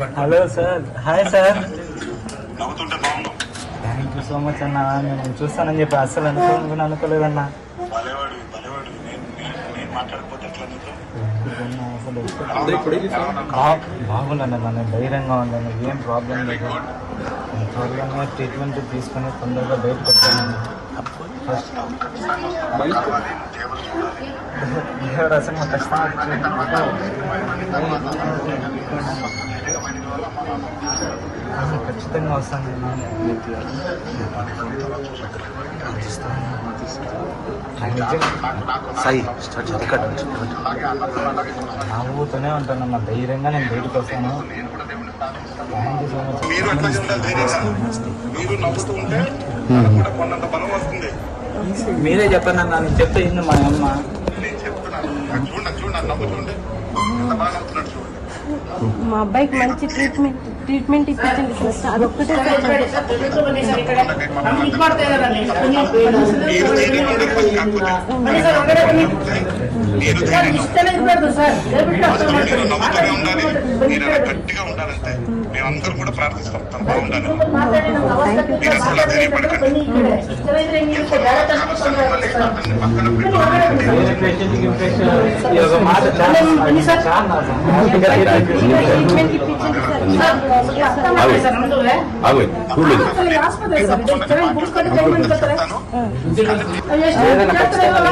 Hello sir, hi sir. నవ్వుతుంటే బాగున్నావు. Thank you so much అన్న. నేను చూస్తానని చెప్పి అస్సలు అనుకోలేదన్నా. భలేవాడు భలేవాడు. నేను మాట్లాడకపోతే ఎట్లా నీతో? బాగుండండి అన్న, నేను ధైర్యంగా ఉన్నాను, ఏం ప్రాబ్లం లేదు. త్వరగానే ట్రీట్మెంట్ తీసుకొని తొందరగా బయటకు వచ్చాను. ఫస్ట్ దేవుడు అసలు మా ఖచ్చితంగా వస్తాను. నవ్వుతూనే ఉంటానమ్మా, ధైర్యంగా నేను బయటకు వస్తాను. Thank you so much. మీరే చెప్పండి అన్న, నేను చెప్తే ఇంది మా అమ్మ. మా అబ్బాయికి మంచి ట్రీట్మెంట్ ఇప్పించండి సార్. అదొక్కటే గట్టిగా ఉండాలంటే మేమందరం కూడా ప్రార్థిస్తాం. తను బాగుండాలి.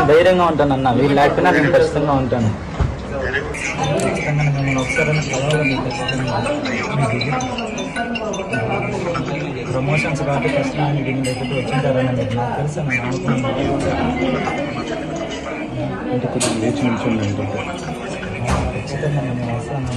ధైర్యంగా ఉంటాను అన్న, వీళ్ళు లేకపోయినా నేను ఖచ్చితంగా ఉంటాను. ప్రమోషన్స్ కాబట్టి ఖచ్చితంగా దీని దగ్గరికి వచ్చింటారని మీకు నాకు తెలుసు. ఖచ్చితంగా నేను వస్తాను.